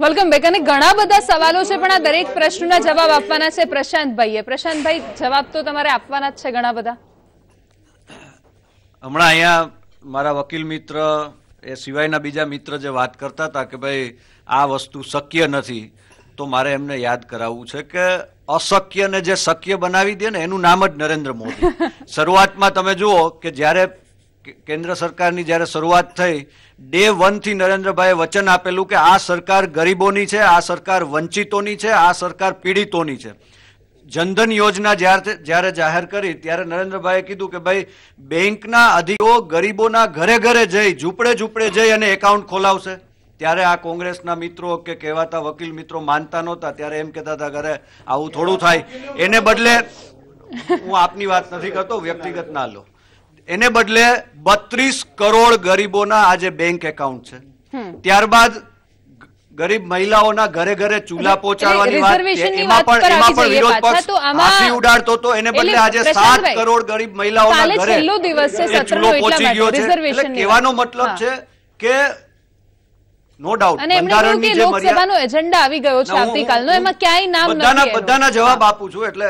Welcome back. અને ઘણા બધા સવાલો છે પણ આ દરેક પ્રશ્નના જવાબ આપવાના છે પ્રશાંતભાઈએ. પ્રશાંતભાઈ, જવાબ તો તમારે આપવાના જ છે ઘણા બધા. હમણાં અહીંયા મારા વકીલ મિત્ર એ સિવાયના બીજા મિત્ર જે વાત કરતા હતા કે ભાઈ આ વસ્તુ શક્ય નથી, તો મારે એમને યાદ કરાવવું છે કે અશક્યને જે શક્ય બનાવી દે ને એનું નામ જ નરેન્દ્ર મોદી. શરૂઆતમાં તમે જુઓ કે જ્યારે કેન્દ્ર સરકારની જ્યારે શરૂઆત થઈ, ડે 1 થી નરેન્દ્રભાઈએ વચન આપેલું કે આ સરકાર ગરીબોની છે, આ સરકાર વંચિતોની છે, આ સરકાર પીડિતોની છે. જનધન યોજના જ્યારે જાહેર કરી ત્યારે નરેન્દ્રભાઈએ કીધું કે ભાઈ બેંકના અધિકારીઓ ગરીબોના ઘરે ઘરે જઈ ઝૂંપડે ઝૂંપડે જઈ અને એકાઉન્ટ ખોલાવશે. ત્યારે આ કોંગ્રેસના મિત્રો કે કહેવાતા વકીલ મિત્રો માનતા નહોતા. ત્યારે એમ કહેતા હતા ઘરે આવું થોડું થાય. એને બદલે હું આપની વાત નથી કરતો, વ્યક્તિગત ના લો, એને બદલે 32 કરોડ ગરીબોના આજે બેંક એકાઉન્ટ છે. ત્યારબાદ ગરીબ મહિલાઓના ઘરે ઘરે ચૂલા પહોંચાડવાની વાત, એમાં પણ વિરોધ પક્ષ હાથી ઉડાડતો હતો. એને બદલે આજે 7 કરોડ ગરીબ મહિલાઓના ઘરે ચૂલો પહોંચી ગયો છે. એટલે કહેવાનો મતલબ છે કે નો ડાઉટ બંધારણની જે લોકસભાનો એજન્ડા આવી ગયો છે આવતીકાલનો, એમાં ક્યાંય નામ નથી. બધાના જવાબ આપું છું. એટલે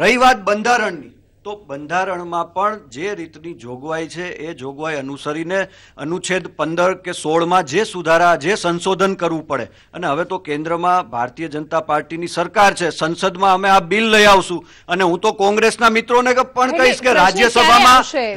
રહી વાત બંધારણની, તો બંધારણમાં પણ જે રીતની જોગવાઈ છે એ જોગવાઈ અનુસરીને અનુચ્છેદ 15 કે 16માં જે સુધારા, જે સંશોધન કરવું પડે. અને હવે તો કેન્દ્રમાં ભારતીય જનતા પાર્ટીની સરકાર છે, સંસદમાં અમે આ બિલ લઈ આવશું. અને હું તો કોંગ્રેસના મિત્રોને પણ કહીશ કે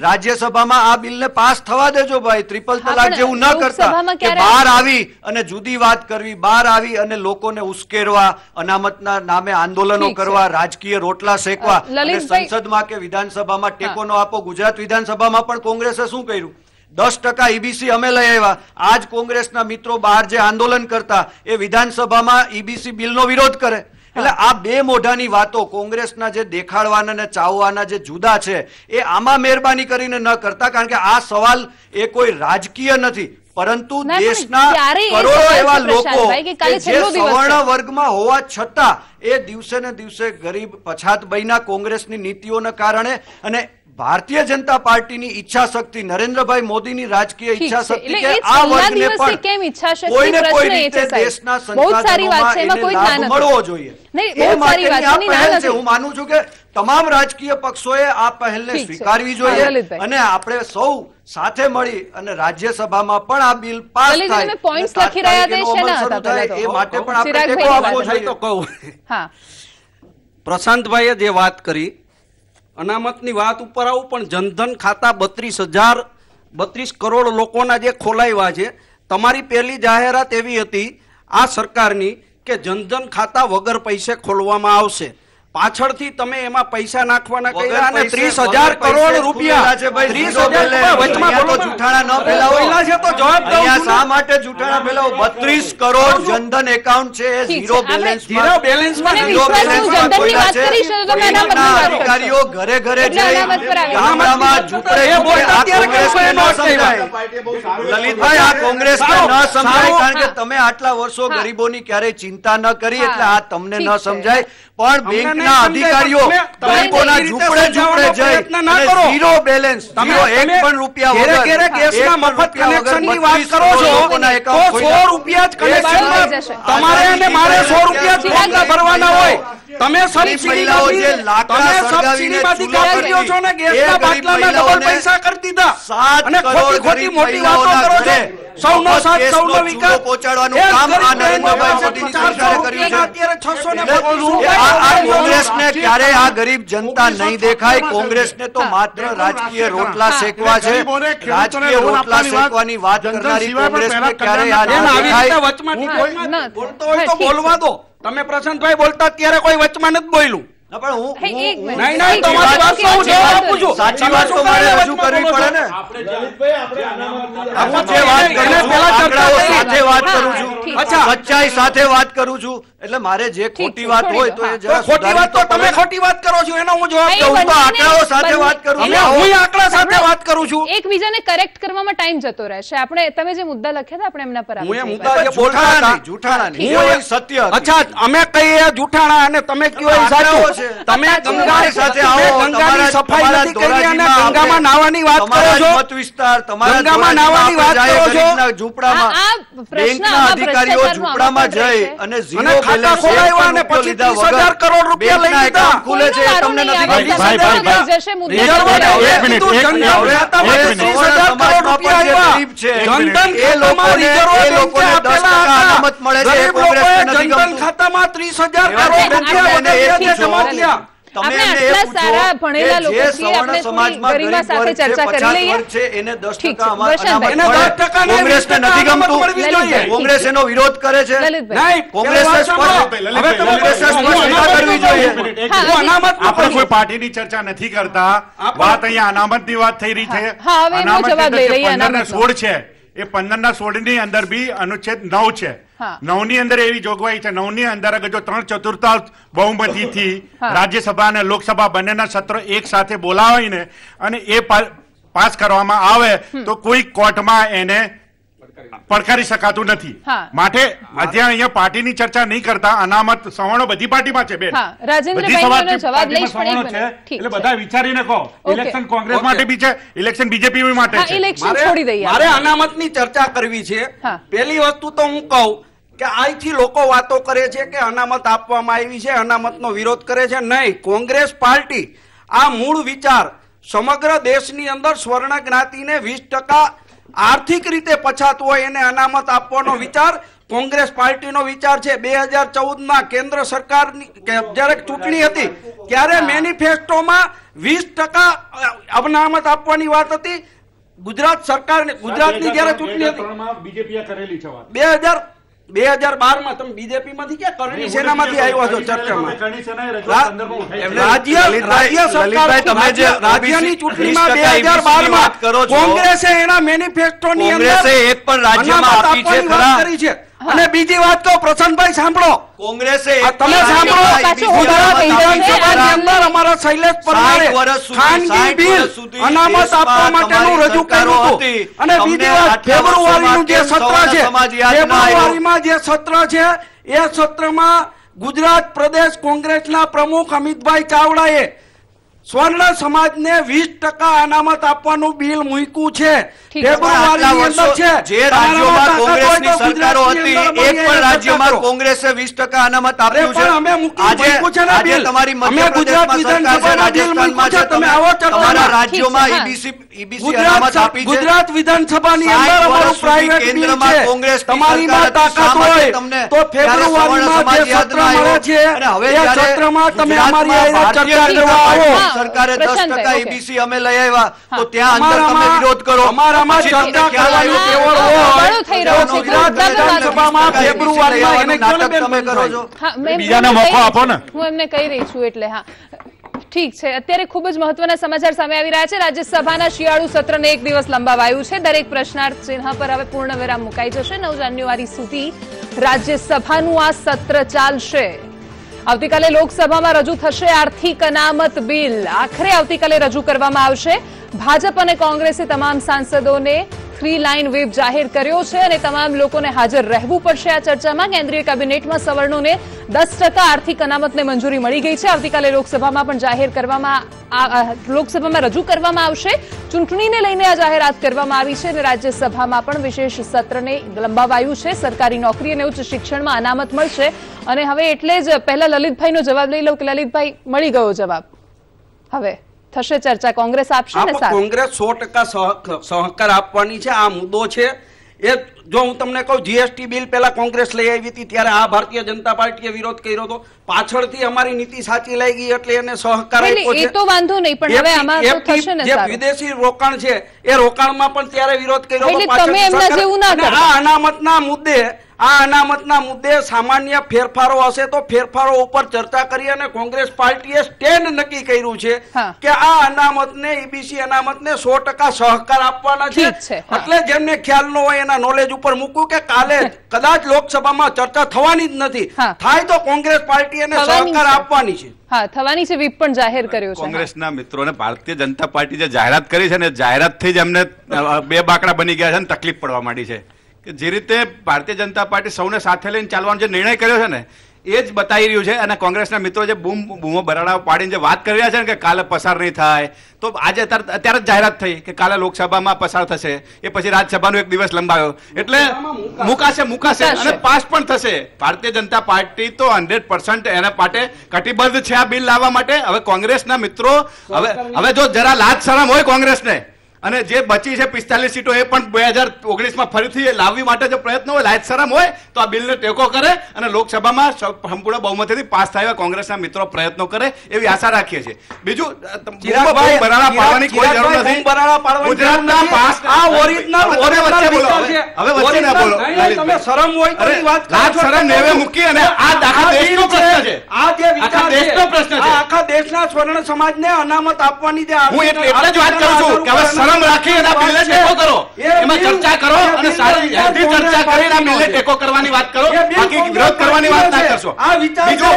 રાજ્યસભામાં આ બિલને પાસ થવા દેજો ભાઈ. ટ્રિપલ તલાક જેવું ન કરતા કે બહાર આવી અને જુદી વાત કરવી, બહાર આવી અને લોકોને ઉશ્કેરવા, અનામતના નામે આંદોલનો કરવા, રાજકીય રોટલા શેકવા, અને સંસદમાં વિધાનસભામાં ટેકો નો આપો. ગુજરાત વિધાનસભામાં પણ કોંગ્રેસે શું કર્યું? 10% ઈબીસી અમે લઈ આવ્યા. આજ કોંગ્રેસના મિત્રો બહાર જે આંદોલન કરતા એ વિધાનસભામાં ઈબીસી બિલનો વિરોધ કરે. એટલે આ બે મોઢાની વાતો કોંગ્રેસના જે દેખાડવાના ને ચાવવાના જે જુદા છે એ આમાં મહેરબાની કરીને ન કરતા. કારણ કે આ સવાલ એ કોઈ રાજકીય નથી, પરંતુ દેશના કરોડો એવા લોકો જે સવર્ણ વર્ગમાં હોવા છતાં એ દિવસે ને દિવસે ગરીબ પછાત બન્યા કોંગ્રેસની નીતિઓના કારણે. અને ભારતીય જનતા પાર્ટીની ઈચ્છા શક્તિ, નરેન્દ્રભાઈ મોદીની રાજકીય ઈચ્છા શક્તિ કે આ વર્ગને પણ કોઈને કોઈ રીતે દેશના સંસાધનોમાં એને લાભ મળવો જોઈએ, એ માટેની આ પહેલ છે. હું માનું છું કે તમામ રાજકીય પક્ષોએ આ પહેલને સ્વીકારવી જોઈએ અને આપણે સૌ સાથે મળી અને રાજ્યસભામાં પણ આ બિલ પાસ થાય, પોઈન્ટ્સ લખી રહ્યા છે એ માટે પણ આપણે ટેકો આપવો જોઈએ. તો કહું, પ્રશાંતભાઈએ જે વાત કરી અનામતની વાત ઉપર આવું, પણ જનધન ખાતા 32 કરોડ લોકોના જે ખોલાવ્યા છે. તમારી પહેલી જાહેરાત એવી હતી આ સરકારની કે જનધન ખાતા વગર પૈસે ખોલવામાં આવશે. પાછળથી તમે એમાં પૈસા નાખવાના કહ્યા અને 30,000 કરોડ રૂપિયા 30,000 વચમાં બોલો જૂઠાણા ન ફેલાવો છે તો જવાબ દો. શા માટે જૂઠાણા ફેલાવો? 32 કરોડ જનધન એકાઉન્ટ છે એ ઝીરો બેલેન્સમાં અધિકારીઓ ઘરે ઘરે જઈ ગામડામાં ઝૂંપડે લલિતભાઈ આ કોંગ્રેસને ન સમજાય કારણ કે તમે આટલા વર્ષો ગરીબોની ક્યારેય ચિંતા ન કરી એટલે આ તમને ન સમજાય. પણ બેંકના અધિકારીઓ ગરીબોના ઝૂંપડે ઝૂંપડે જઈ અને ઝીરો બેલેન્સ, ઝીરો એક પણ રૂપિયા વગર ગેસના મફત કનેક્શનની વાત કરો છો તો 100 રૂપિયા જ કનેક્શનમાં તમારે અને મારે 100 રૂપિયા જ ભરવાના હોય. તમે સબસિડીમાંથી કાઢી છો ને ગેસના બાટલાના ડબલ પૈસા કરી દીધા અને ખોટી મોટી વાતો કરો છો. સૌનો સાથ સૌનો વિકાસ પહોંચાડવાનું કામ આ નરેન્દ્રભાઈ મોદીની સરકારે કર્યું છે. અત્યારે 600 આ કોંગ્રેસને ક્યારે આ ગરીબ જનતા નહીં દેખાય. કોંગ્રેસને તો માત્ર રાજકીય રોટલા શેકવા છે. રાજકીય રોટલા શેકવાની વાત કરનારી કોંગ્રેસને ક્યારે આ દેખાય. વચમાં બોલતો હોય તો બોલવા દો. તમે પ્રશાંતભાઈ બોલતા ત્યારે કોઈ વચમાં નથી બોલ્યું. સાચી વાત તો મારે રજૂ કરવી પડે ને. સચ્ચાઈ સાથે વાત કરું છું એટલે મારે જે ખોટી વાત હોય તો ખોટી વાત તો તમે ખોટી વાત કરો છો એનો હું જવાબ દઉં. તો આંકડાઓ સાથે વાત કરું છું, હું આંકડા સાથે વાત કરું છું. એકબીજાને કરેક્ટ કરવામાં ટાઈમ જતો રહેશે. આપણે તમે જે મુદ્દા લખ્યા હતા આપણે એમના પર હું એ મુદ્દા જે બોલતા હતા જૂઠાણા સત્ય. અચ્છા અમે કહીએ જૂઠાણા અને તમે કયો સાચું. છે. તમે તમારી સાથે આવો, ગંગાની સફાઈ નથી કરી અને ગંગામાં નાહવાની વાત કરો છો. મત વિસ્તાર તમારા ગંગામાં નાહવાની વાત કરો છો. ઝૂંપડામાં પ્રશ્ન બેંકના અધિકારીઓ ઝૂંપડામાં જઈ અને ઝીરો ખાતા ખોલાવ્યા અને પછી 30,000 કરોડ રૂપિયા લઈ લીધા. ખુલે છે એ તમને નથી ખબર. ખાતામાં 30,000 કરોડ રૂપિયા આપણે આટલા સારા ભણેલા લોકો છીએ, આપણે થોડી ગરિમા સાથે ચર્ચા કરી લઈએ. એને 10% ઠીક છે, અનામત વૈશાલભાઈ. મળે. કોંગ્રેસને નથી ગમતું. લલિતભાઈ. કોંગ્રેસ એનો વિરોધ કરે છે. લલિતભાઈ. કોંગ્રેસે સ્પષ્ટ કરવી જોઈએ. આપણે કોઈ પાર્ટીની ચર્ચા નથી કરતા. વાત અહીંયા અનામતની વાત થઈ રહી છે. હા, હવે એનો જવાબ લઈ લઈએ. 15 ના 16 છે એ 15 ના 16 ની અંદર બી અનુચ્છેદ 9 છે. 9 ની અંદર એવી જોગવાઈ છે, 9 ની અંદર અગર જો 3/4 બહુમતીથી રાજ્યસભા અને લોકસભા બંનેના સત્ર એક સાથે બોલાવીને અને એ પાસ કરવામાં આવે તો કોઈ કોર્ટમાં એને પડકારી શકાતું નથી. માટે અત્યારે અહીંયા પાર્ટીની ચર્ચા નહીં કરતા. અનામત સવર્ણો બધી પાર્ટીમાં છે બેન. એટલે બધા વિચારીને કહો. ઇલેક્શન કોંગ્રેસ માટે બી છે, ઇલેક્શન બીજેપી માટે છે. મારે અનામતની ચર્ચા કરવી છે. પહેલી વસ્તુ તો હું કહું કે અહીંથી લોકો વાતો કરે છે કે અનામત આપવામાં આવી છે, અનામતનો વિરોધ કરે છે. નહીં, કોંગ્રેસ પાર્ટી આ મૂળ વિચાર સમગ્ર દેશની અંદર સ્વર્ણ જ્ઞાતિને 20% આર્થિક રીતે પછાત હોય એને અનામત આપવાનો વિચાર કોંગ્રેસ પાર્ટીનો વિચાર છે. 2014 કેન્દ્ર સરકારની જ્યારે ચૂંટણી હતી ત્યારે મેનિફેસ્ટોમાં 20% અનામત આપવાની વાત હતી. ગુજરાત સરકારની ગુજરાતની જ્યારે ચૂંટણી હતી બીજેપીએ કરેલી છે વાત. 2012 તમે બીજેપી માંથી ક્યાં કરણી સેનામાંથી આવ્યો છો ચર્ચામાં? રાજ્યની ચૂંટણીમાં 2012 કોંગ્રેસે એના મેનિફેસ્ટોની અંદર એક પણ રાજ્યમાં આપી છે ખરા કરી છે. અને બીજી વાત તો પ્રસન્નભાઈ સાંભળો, કોંગ્રેસે તમે સાંભળો, વિધાનસભાની અંદર અમારા શૈલેષ પરમારે ખાનગી બિલ અનામત આપવા માટેનું રજૂ કર્યું હતું. અને બીજી વાત, ફેબ્રુઆરીનું જે સત્ર છે, ફેબ્રુઆરીમાં જે સત્ર છે એ સત્રમાં ગુજરાત પ્રદેશ કોંગ્રેસના પ્રમુખ અમિતભાઈ ચાવડાએ સ્વર્ણ સમાજને 20% અનામત આપવાનું બિલ મૂક્યું છે. ફેબ્રુઆરીની અંદર છે. જે રાજ્યોમાં કોંગ્રેસની સરકારો હતી એક પણ રાજ્યમાં કોંગ્રેસે 20% અનામત આપ્યું છે. આજે તમારી મધ્યપ્રદેશમાં સરકાર છે, રાજસ્થાનમાં છે, તમારા રાજ્યોમાં ઈબીસી અનામત આપી છે. ગુજરાત વિધાનસભાની અંદર અમારું પ્રાઇવેટ બિલ છે. કોંગ્રેસ તમારીમાં તાકાત હોય તો ફેબ્રુઆરીમાં જે સત્ર મળે છે એ સત્રમાં તમે અમારી હારે ચર્ચા કરવા આવો. સરકારે 10% ઈબીસી અમે લઈ આવ્યા તો ત્યાં અંદર તમે વિરોધ કરો. અમારામાં ચર્ચા કરવાનું કેવળ હોય ગુજરાત વિધાનસભામાં ફેબ્રુઆરીમાં એને નાટક તમે કરો છો. બીજાને મોકો આપો ને. હું એમને કહી રહી છું એટલે હા ઠીક છે. અત્યારે ખૂબ જ મહત્વના સમાચાર સામે આવી રહ્યા છે. રાજ્યસભાના શિયાળુ સત્રને એક દિવસ લંબાવાયું છે. દરેક પ્રશ્નાર્થ ચિહ્ન પર હવે પૂર્ણ વિરામ મુકાઈ જશે. 9 જાન્યુઆરી સુધી રાજ્યસભાનું આ સત્ર ચાલશે. આવતીકાલે લોકસભામાં રજૂ થશે આર્થિક અનામત બિલ. આખરે આવતીકાલે રજૂ કરવામાં આવશે. ભાજપ અને કોંગ્રેસે તમામ સાંસદોને 3 લાઇન વ્હીપ જાહેર કર્યો છે અને તમામ લોકોને હાજર રહેવું પડશે આ ચર્ચામાં. કેન્દ્રીય કેબિનેટમાં સવર્ણોને 10% આર્થિક અનામતને મંજૂરી મળી ગઈ છે. આવતીકાલે લોકસભામાં પણ લોકસભામાં રજૂ કરવામાં આવશે. ચૂંટણીને લઈને આ જાહેરાત કરવામાં આવી છે અને રાજ્યસભામાં પણ વિશેષ સત્રને લંબાવાયું છે. સરકારી નોકરી અને ઉચ્ચ શિક્ષણમાં અનામત મળશે. અને હવે એટલે જ પહેલા લલિતભાઈનો જવાબ લઈ લઉં કે લલિતભાઈ મળી ગયો જવાબ. હવે થશે ચર્ચા. કોંગ્રેસ આપશે ને? કોંગ્રેસ 100% સહકાર આપવાની છે. આ મુદ્દો છે એ જો હું તમને કહું, જીએસટી બિલ પહેલા કોંગ્રેસ લઈ આવી હતી ત્યારે આ ભારતીય જનતા પાર્ટીએ વિરોધ કર્યો હતો. પાછળથી અમારી નીતિ સાચી લઈ ગઈ એટલે એને સહકાર આપ્યો છે. એ તો વાંધો નહીં, પણ હવે આમાં તો થશે ને. જે વિદેશી રોકાણ છે એ રોકાણમાં પણ ત્યારે વિરોધ કર્યો હતો. તમે એમના જેવું ના કરો. આ અનામતના મુદ્દે સામાન્ય ફેરફારો હશે તો ફેરફારો ઉપર ચર્ચા કરી અને કોંગ્રેસ પાર્ટીએ સ્ટેન્ડ નક્કી કર્યું છે કે આ અનામતને ઈબીસી અનામતને 100% સહકાર આપવાના છે. એટલે જેમને ખ્યાલ ન હોય એના નોલેજ ઉપર મૂકું કે કાલે કદાચ લોકસભામાં ચર્ચા થવાની જ નથી. થાય તો કોંગ્રેસ પાર્ટી એને સહકાર આપવાની છે. હા, થવાની છે. વ્હીપ પણ જાહેર કર્યો છે. કોંગ્રેસના મિત્રોને ભારતીય જનતા પાર્ટી જે જાહેરાત કરી છે ને, જાહેરાતથી જ એમને 2 બાકડા બની ગયા છે અને તકલીફ પડવા માંડી છે. કે જે રીતે ભારતીય જનતા પાર્ટી સૌને સાથે લઈને ચાલવાનો જે નિર્ણય કર્યો છે ને, એ જ બતાવી રહ્યું છે. અને કોંગ્રેસના મિત્રો જે બૂમો બરાડા પાડીને જે વાત કરી રહ્યા છે ને કે કાલે પસાર નહીં થાય, તો આજે અત્યારે જ જાહેરાત થઈ કે કાલે લોકસભામાં પસાર થશે, એ પછી રાજ્યસભાનો એક દિવસ લંબાયો, એટલે મુકાશે અને પાસ પણ થશે. ભારતીય જનતા પાર્ટી તો 100% એના માટે કટિબદ્ધ છે આ બિલ લાવવા માટે. હવે કોંગ્રેસના મિત્રો હવે જો જરા લાજ શરમ હોય કોંગ્રેસને, અને જે બચી છે 45 સીટો એ પણ 2019માં ફરીથી લાવવી માટે જો પ્રયત્ન હોય, લાજ શરમ હોય તો આ બિલને ટેકો કરે અને લોકસભામાં સંપૂર્ણ બહુમતીથી પાસ થાય કોંગ્રેસના મિત્રો પ્રયત્નો કરે એવી આશા રાખીએ છીએ. બીજું બરાડા પાડવાની કોઈ જરૂર નથી. ગુજરાતના પાસ આ ઓરિજિનલ હવે વચ્ચે ના બોલો. તમે શરમ હોય તો વાત કરો. લાજ શરમ નેવે મૂકી અને આ આખા દેશનો પ્રશ્ન છે. આ જે વિચાર છે દેશનો પ્રશ્ન છે. આખા દેશના સ્વર્ણ સમાજને અનામત આપવાની જે હું એટલે જ વાત કરું છું કે હવે શરમ રાખી અને બિલને ટેકો કરો, એમાં ચર્ચા કરો અને સારી હેલ્ધી ચર્ચા કરીને બિલને ટેકો કરવાની વાત કરો, બાકી વિરોધ કરવાની વાત ના કરશો. બીજું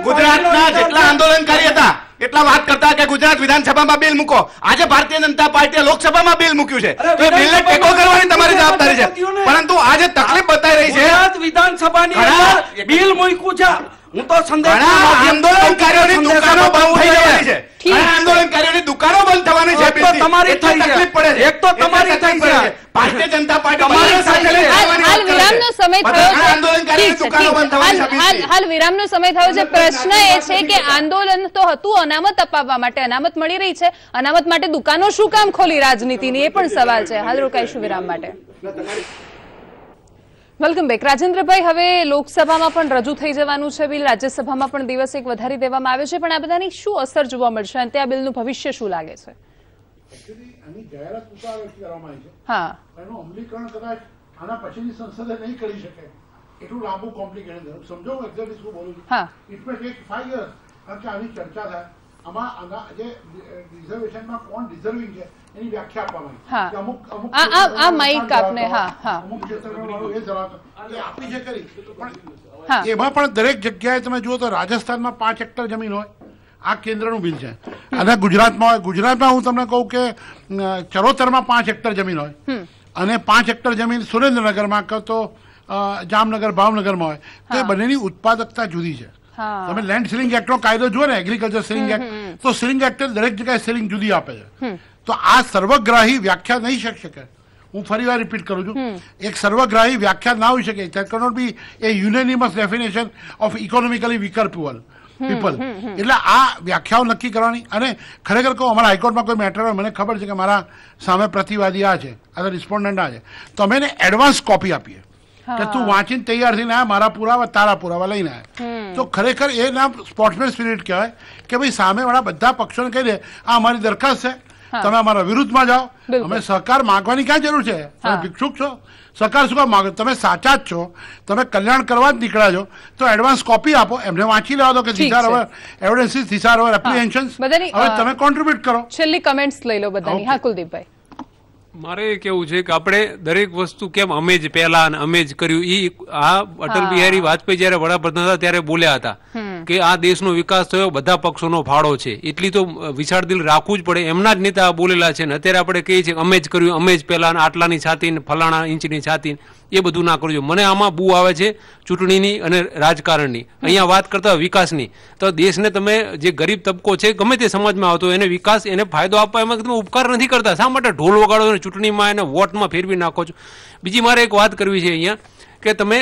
ગુજરાતના જેટલા આંદોલનકારી હતા એટલા વાત કરતા કે ગુજરાત વિધાનસભામાં બિલ મૂકો. આજે ભારતીય જનતા પાર્ટીએ લોકસભામાં બિલ મૂક્યું છે, તો એ બિલને ટેકો કરવાની તમારી જવાબદારી છે. પરંતુ આજે તકલીફ બતાવી રહી છે વિધાનસભાની અંદર બિલ મૂક્યું છે. હું તો આંદોલનકારીઓની દુકાનો બંધ થઈ જવાની છે. આંદોલનકારીઓની દુકાનો બંધ થવાની છે. તમારી તકલીફ પડે છે. એક તો તમારી થઈ છે. ભારતીય જનતા પાર્ટી હાલ વિરામનો સમય થયો છે. હાલ વિરામનો સમય થયો છે. પ્રશ્ન એ છે કે આંદોલન તો હતું અનામત અપાવવા માટે, અનામત મળી રહી છે, અનામત માટે દુકાનો શું કામ ખોલી રાજનીતિની, એ પણ સવાલ છે. હાલ રોકાઈશું વિરામ માટે. Welcome back. રાજેન્દ્રભાઈ, હવે લોકસભામાં પણ રજૂ થઈ જવાનું છે બિલ, રાજ્યસભામાં પણ દિવસ એક વધારી દેવામાં આવે છે, પણ આ બધાની શું અસર જોવા મળશે અને આ બિલનું ભવિષ્ય શું લાગે છે? આની જાહેરાત કરવામાં આવી છે. હા, એનું અમલીકરણ કદાચ આના પછીની સંસદે નહીં કરી શકે એટલું લાંબુ કોમ્પ્લિકેટેડ છે. સમજો હું એક્ઝેક્ટલી શું બોલું છું. ઇટ મે ટેક 5 years કારણ કે આની ચર્ચા થાય. આમાં જે રિઝર્વેશનમાં કોણ ડિઝર્વિંગ છે એની વ્યાખ્યા આપવામાં આવી. અમુક ક્ષેત્રમાં એ ધરાવતો એ આપી છે કરી, પણ એમાં પણ દરેક જગ્યાએ તમે જુઓ તો રાજસ્થાનમાં 5 હેક્ટર જમીન હોય, આ કેન્દ્રનું બિલ છે. અને ગુજરાતમાં હોય, ગુજરાતમાં હું તમને કહું કે ચરોતરમાં 5 હેક્ટર જમીન હોય અને 5 હેક્ટર જમીન સુરેન્દ્રનગરમાં તો જામનગર ભાવનગરમાં હોય, તો એ બંનેની ઉત્પાદકતા જુદી છે. તમે લેન્ડ સીલિંગ એક્ટનો કાયદો જુઓ ને, એગ્રીકલ્ચર સીલિંગ એક્ટ, તો સીલિંગ એક્ટ દરેક જગ્યાએ સીલિંગ જુદી આપે છે. તો આ સર્વગ્રાહી વ્યાખ્યા નહીં શકી શકે. હું ફરી વાર રિપીટ કરું છું, એક સર્વગ્રાહી વ્યાખ્યા ના હોઈ શકે. That cannot be a unanimous definition of economically weaker people. એટલે આ વ્યાખ્યાઓ નક્કી કરવાની. અને ખરેખર કહું, અમારા હાઈકોર્ટમાં કોઈ મેટર હોય, મને ખબર છે કે મારા સામે પ્રતિવાદી આ છે, આ રિસ્પોન્ડન્ટ આ છે, તો અમે એને એડવાન્સ કોપી આપીએ કે તું વાંચીને તૈયાર થઈને આ મારા પુરાવા તારા પુરાવા લઈને આવ્યા. તો ખરેખર એ નામ સ્પોર્ટ્સમેન સ્પિરિટ કહેવાય કે ભાઈ સામેવાળા બધા પક્ષોને કહી દે આ અમારી દરખાસ્ત છે, તમે અમારા વિરુદ્ધમાં જાઓ. અમે સહકાર માંગવાની ક્યાં જરૂર છે? તમે ભિક્ષુક છો? સહકાર શું કામ માંગો? તમે સાચા જ છો, તમે કલ્યાણ કરવા જ નીકળ્યા છો, તો એડવાન્સ કોપી આપો, એમને વાંચી લેવા દો કે this are our evidences, this are our apprehensions. હવે તમે કોન્ટ્રીબ્યુટ કરો. છેલ્લી કમેન્ટ્સ લઈ લો બધાની. હા, કુલદીપભાઈ. મારે કેવું છે કે આપણે દરેક વસ્તુ કેમ અમે જ પહેલા અને અમે જ કર્યું, એ આ અટલ બિહારી વાજપેયી જયારે વડાપ્રધાન હતા ત્યારે બોલ્યા હતા કે આ દેશનો વિકાસ થયો બધા પક્ષોનો ફાળો છે, એટલી તો વિશાળ દિલ રાખવું જ પડે. એમના જ નેતા બોલેલા છે ને અત્યારે આપણે કહીએ છીએ અમે જ કર્યું, અમે જ પહેલા, આટલાની છાતી, ફલાણા ઇંચની છાતી, એ બધું ના કરજો. મને આમાં બુ આવે છે ચૂંટણીની અને રાજકારણની. અહીંયા વાત કરતા વિકાસની, તો દેશને તમે જે ગરીબ તબકો છે ગમે તે સમાજમાં આવતો એને વિકાસ, એને ફાયદો આપવા એમાં તમે ઉપકાર નથી કરતા. શા માટે ઢોલ વગાડો અને ચૂંટણીમાં એને વોટમાં ફેરવી નાખો છો? બીજી મારે એક વાત કરવી છે અહીંયા કે તમે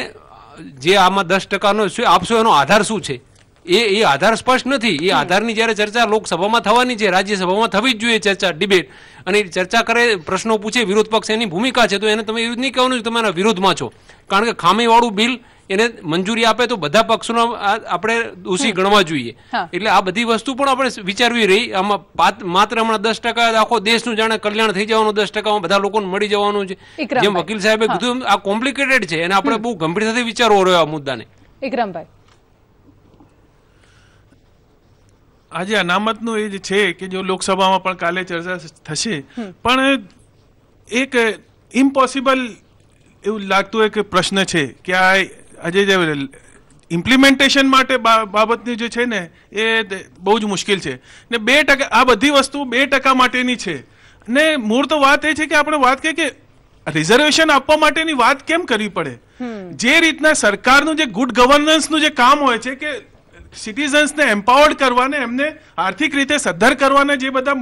જે આમાં 10% શું આપશો એનો આધાર શું છે? એ આધાર સ્પષ્ટ નથી. એ આધારની જ્યારે ચર્ચા લોકસભામાં થવાની છે, રાજ્યસભામાં થવી જ જોઈએ ચર્ચા, ડિબેટ, અને ચર્ચા કરે, પ્રશ્નો પૂછે, વિરોધ પક્ષ એની ભૂમિકા છે, તો એને તમે વિરુદ્ધ નહીં કહેવાનું તમે એના વિરોધમાં છો. કારણ કે ખામીવાળું બિલ એને મંજૂરી આપે તો બધા પક્ષોનો આપણે દોષી ગણવા જોઈએ. એટલે આ બધી વસ્તુ પણ આપણે વિચારવી રહી. આમાં માત્ર હમણાં 10% આખો દેશનું જાણે કલ્યાણ થઈ જવાનું, 10%માં બધા લોકોને મળી જવાનું છે, જેમ વકીલ સાહેબે કીધું, આ કોમ્પ્લિકેટેડ છે અને આપણે બહુ ગંભીરતાથી વિચારવો રહ્યો આ મુદ્દાને. ઇકરામભાઈ, આજે અનામતનું એ જ છે કે જો લોકસભામાં પણ કાલે ચર્ચા થશે, પણ એક ઇમ્પોસિબલ એવું લાગતું હોય કે પ્રશ્ન છે કે આ આજે જે ઇમ્પ્લિમેન્ટેશન માટે બાબતની જે છે ને એ બહુ જ મુશ્કેલ છે ને. 2% આ બધી વસ્તુ 2% માટેની છે ને. મૂળ તો વાત એ છે કે આપણે વાત કરીએ કે રિઝર્વેશન આપવા માટેની વાત કેમ કરવી પડે? જે રીતના સરકારનું જે ગુડ ગવર્નન્સનું જે કામ હોય છે કે સિટીઝન્સને એમ્પાવર્ડ કરવાને, એમને આર્થિક રીતે સદ્ધર કરવાના જે બધા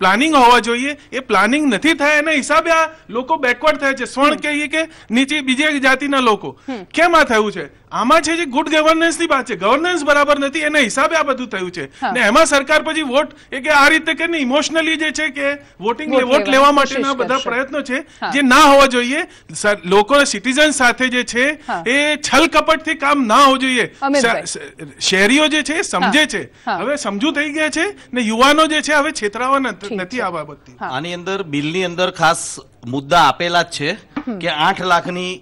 પ્લાનિંગ હોવા જોઈએ એ પ્લાનિંગ નથી થાય, એના હિસાબે આ લોકો બેકવર્ડ થાય છે. સ્વર્ણ કહીએ કે નીચે બીજી જાતિના લોકો. કેમ આ થયું છે? આમાં છે જે ગુડ ગવર્નન્સ ની વાત છે, ગવર્નન્સ બરાબર નથી, એના હિસાબે આ બધું થયું છે. ને એમાં સરકાર પછી વોટ એ કે આ રીતે કરીને ઇમોશનલી જે છે કે વોટ લેવા માટેના બધા પ્રયત્નો છે જે ના હોવા જોઈએ. લોકો સિટીઝન સાથે જે છે એ છલ કપટથી કામ ના હોવું જોઈએ. શહેરીઓ જે છે સમજે છે, હવે સમજુ થઈ ગયા છે ને યુવાનો જે છે હવે છેતરાવા નથી આ બાબતથી. આની અંદર બિલની અંદર ખાસ મુદ્દા આપેલા જ છે કે 8 લાખની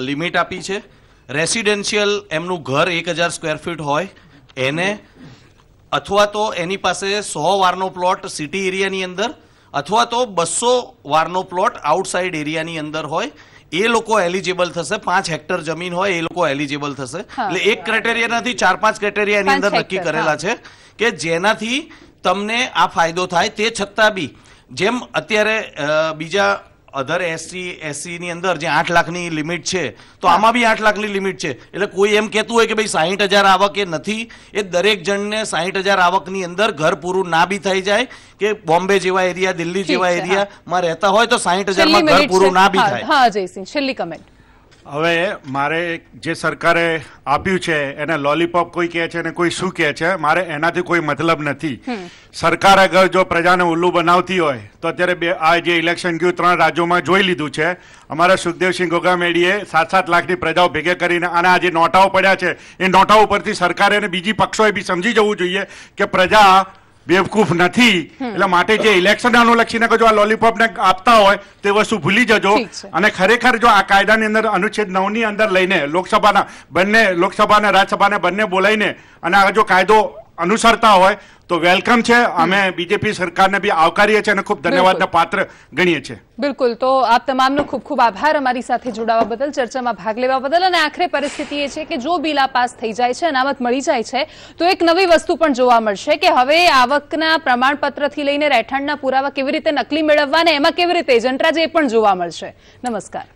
લિમિટ આપી છે. રેસિડેન્શિયલ એમનું ઘર 1000 સ્ક્વેર ફીટ હોય એને, અથવા તો એની પાસે 100 વારનો પ્લોટ સિટી એરિયાની અંદર અથવા તો 200 વારનો પ્લોટ આઉટસાઇડ એરિયાની અંદર હોય, એ લોકો એલિજિબલ થશે. 5 હેક્ટર જમીન હોય એ લોકો એલિજિબલ થશે. એટલે એક ક્રાઇટેરિયા નથી, 4-5 ક્રાઇટેરિયા એની અંદર નક્કી કરેલા છે કે જેનાથી તમને આ ફાયદો થાય. તે છતાં બી જેમ અત્યારે બીજા અધર એસસી ની અંદર જે 8 લાખની લિમિટ છે, તો આમાં બી 8 લાખની લિમિટ છે. એટલે કોઈ એમ કહેતું હોય કે ભાઈ 60,000 આવક એ નથી, એ દરેક જણને 60,000 આવકની અંદર ઘર પૂરું ના બી થઈ જાય કે બોમ્બે જેવા એરિયા, દિલ્હી જેવા એરિયામાં રહેતા હોય તો 60,000 માં ઘર પૂરું ના બી થાય. હા જયસિંહ, છેલ્લી કમેન્ટ. હવે મારે જે સરકારે આપ્યું છે એને લોલીપોપ કોઈ કહે છે અને કોઈ શું કહે છે, મારે એનાથી કોઈ મતલબ નથી. સરકાર અગર જો પ્રજાને ઉલ્લુ બનાવતી હોય તો અત્યારે આ જે ઇલેક્શન ગયું 3 રાજ્યોમાં જોઈ લીધું છે. અમારા સુખદેવસિંહ ગોગામેડીએ 7-7 લાખની પ્રજાઓ ભેગે કરીને અને આ જે નોટાઓ પડ્યા છે એ નોટાઓ પરથી સરકારે અને બીજી પક્ષોએ બી સમજી જવું જોઈએ કે પ્રજા બેવકૂફ નથી. એટલે માટે જે ઇલેક્શન અનુલક્ષીને જો આ લોલીપોપ ને આપતા હોય તે વસ્તુ ભૂલી જજો. અને ખરેખર જો આ કાયદાની અંદર અનુચ્છેદ 9 ની અંદર લઈને લોકસભા અને રાજ્યસભાને બંને બોલાવીને અને આ જો કાયદો અનુસરતા હોય તો વેલકમ છે. અમે બીજેપી સરકારને બી આવકારીએ છીએ અને ખૂબ ધન્યવાદના પાત્ર ગણીએ છીએ. બિલકુલ. તો આપ તમામનો ખૂબ ખૂબ આભાર અમારી સાથે જોડાવા બદલ, ચર્ચામાં ભાગ લેવા બદલ. અને આખરે પરિસ્થિતિ એ છે કે જો બિલ આ પાસ થઈ જાય છે, અનામત મળી જાય છે, તો એક નવી વસ્તુ પણ જોવા મળશે કે હવે આવકના પ્રમાણપત્રથી લઈને રહેઠાણના પુરાવા કેવી રીતે નકલી મેળવવા ને એમાં કેવી રીતે એજન્ટ્રાજ એ પણ જોવા મળશે. નમસ્કાર.